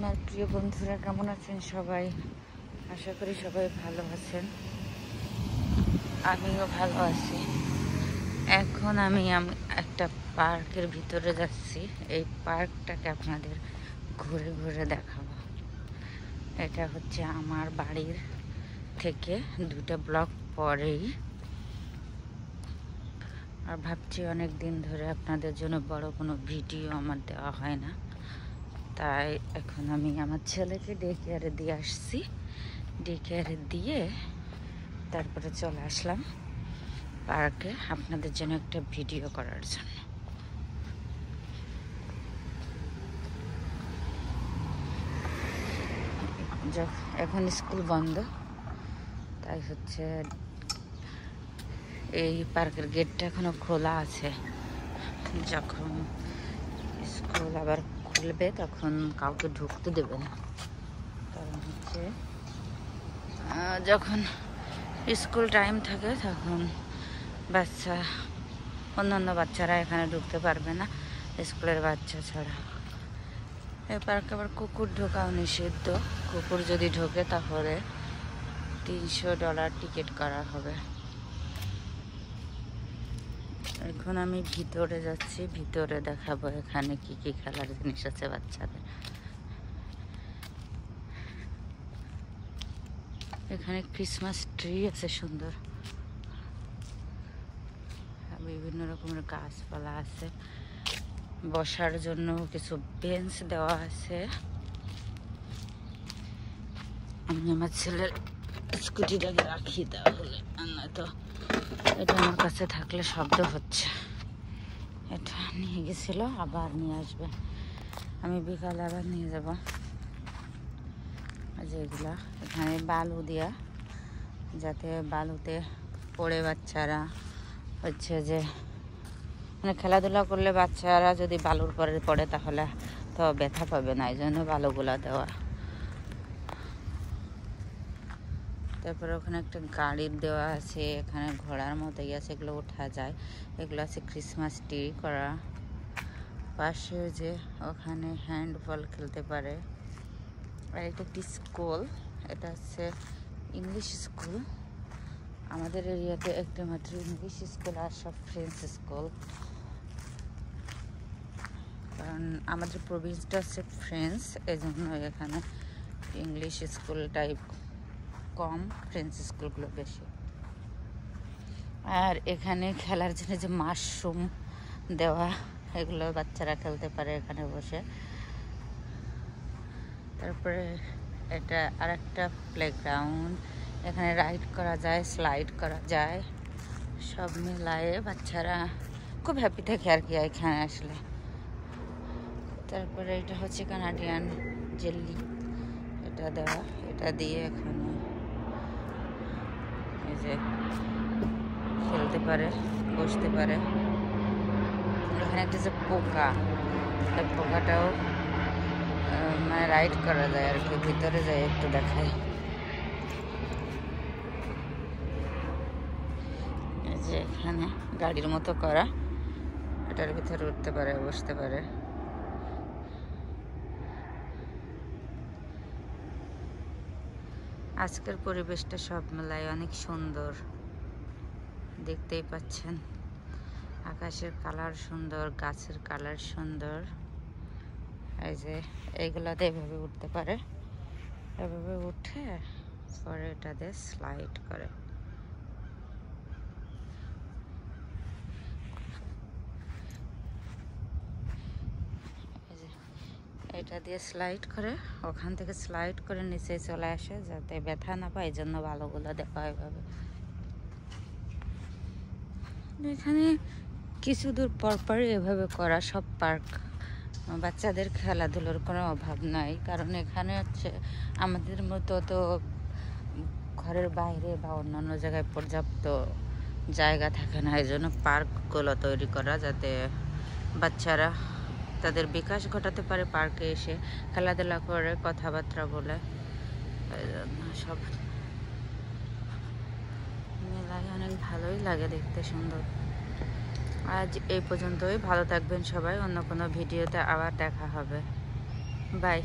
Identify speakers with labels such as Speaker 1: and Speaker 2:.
Speaker 1: আমার প্রিয় বন্ধুরা, কেমন আছেন সবাই? আশা করি সবাই ভালো আছেন। আমিও ভালো আছি। এখন আমি একটা পার্কের ভিতরে যাচ্ছি। এই পার্কটাকে আপনাদের ঘুরে ঘুরে দেখাবো। এটা হচ্ছে আমার বাড়ির থেকে 2টা ব্লক পরেই। আর ভাবছি অনেক দিন ধরে আপনাদের জন্য বড় কোনো ভিডিও আমার দেওয়া হয় না, তাই এখন আমি আমার ছেলেকে ডে কেয়ারে দিয়ে আসছি। ডে কেয়ারে দিয়ে তারপরে চলে আসলাম পার্কে আপনাদের জন্য একটা ভিডিও করার জন্য। এখন স্কুল বন্ধ, তাই হচ্ছে এই পার্কের গেটটা এখনো খোলা আছে। যখন স্কুল আবার খুলবে তখন কাউকে ঢুকতে দেবে না, কারণ হচ্ছে যখন স্কুল টাইম থাকে তখন অন্যান্য বাচ্চারা এখানে ঢুকতে পারবে না, স্কুলের বাচ্চা ছাড়া। এই পার্কে আবার কুকুর ঢোকাও নিষিদ্ধ। কুকুর যদি ঢোকে তাহলে $300 টিকিট করা হবে। এখন আমি ভিতরে যাচ্ছি, ভিতরে দেখাবো এখানে কি কি খেলার জিনিস আছে বাচ্চাদের। এখানে ক্রিসমাস ট্রি আছে সুন্দর, বিভিন্ন রকমের গাছপালা আছে, বসার জন্য কিছু বেঞ্চ দেওয়া আছে। আমি আমার ছেলের স্কুটিটাকে রাখি, তাহলে নয়তো এটা আমার কাছে থাকলে শব্দ হচ্ছে। এটা নিয়ে গেছিল, আবার নিয়ে আসবে। আমি বিকালে আবার নিয়ে যাব। যেগুলা এখানে বালু দেওয়া, যাতে বালুতে পড়ে বাচ্চারা হচ্ছে যে মানে খেলাধুলা করলে বাচ্চারা যদি বালুর পরে পড়ে তাহলে তো ব্যথা পাবে না, এই জন্য বালুগুলা দেওয়া। তারপরে ওখানে একটা গাড়ির দেওয়া আছে, এখানে ঘোড়ার মতোই আছে, এগুলো ওঠা যায়। এগুলো আছে ক্রিসমাস ট্রি করা। পাশে যে ওখানে হ্যান্ডবল খেলতে পারে। আর এটা একটি স্কুল, এটা হচ্ছে ইংলিশ স্কুল। আমাদের এরিয়াতে একটা মাত্র ইংলিশ স্কুল, আর সব ফ্রেঞ্চ স্কুল। কারণ আমাদের প্রভিন্সটা হচ্ছে ফ্রেঞ্চ, এই জন্য এখানে ইংলিশ স্কুল টাইপ কম, ফ্রেঞ্চ স্কুলগুলো বেশি। আর এখানে খেলার জন্য যে মাশরুম দেওয়া, এগুলো বাচ্চারা খেলতে পারে এখানে বসে। তারপরে এটা আর একটা প্লেগ্রাউন্ড, এখানে রাইড করা যায়, স্লাইড করা যায়, সব মিলায়ে বাচ্চারা খুব হ্যাপি থাকে আর কি এখানে আসলে। তারপরে এটা হচ্ছে কানাডিয়ান জেলি, এটা দেওয়া, এটা দিয়ে এখানে এই যে খেলতে পারে, বসতে পারে। এখানে একটা যে পোকা, এই পোকাটাও মানে রাইড করা যায় আর কি। ভিতরে যায় একটু দেখায়। এই যে এখানে গাড়ির মতো করা, এটার ভিতরে উঠতে পারে, বসতে পারে। আজকের পরিবেশটা সব মেলায় অনেক সুন্দর, দেখতেই পাচ্ছেন। আকাশের কালার সুন্দর, গাছের কালার সুন্দর। এই যে এইগুলাতে এভাবে উঠতে পারে, এভাবে উঠে পরে এটাতে স্লাইড করে। এটা দিয়ে স্লাইড করে, ওখান থেকে স্লাইড করে নিচে চলে আসে, যাতে ব্যথা না পায়, এই জন্য ভালোগুলো দেওয়া এভাবে। এখানে কিছু দূর পরপর এভাবে করা সব পার্ক। বাচ্চাদের খেলাধুলোর কোনো অভাব নাই, কারণ এখানে হচ্ছে আমাদের মতো তো ঘরের বাইরে বা অন্যান্য জায়গায় পর্যাপ্ত জায়গা থাকে না, এই জন্য পার্কগুলো তৈরি করা, যাতে বাচ্চারা তাদের বিকাশ ঘটাতে পারে, পার্কে এসে খেলাধুলা করে, কথাবার্তা বলে। সব মেলায় অনেক ভালোই লাগে দেখতে, সুন্দর। আজ এই পর্যন্তই, ভালো থাকবেন সবাই। অন্য কোনো ভিডিওতে আবার দেখা হবে। বাই।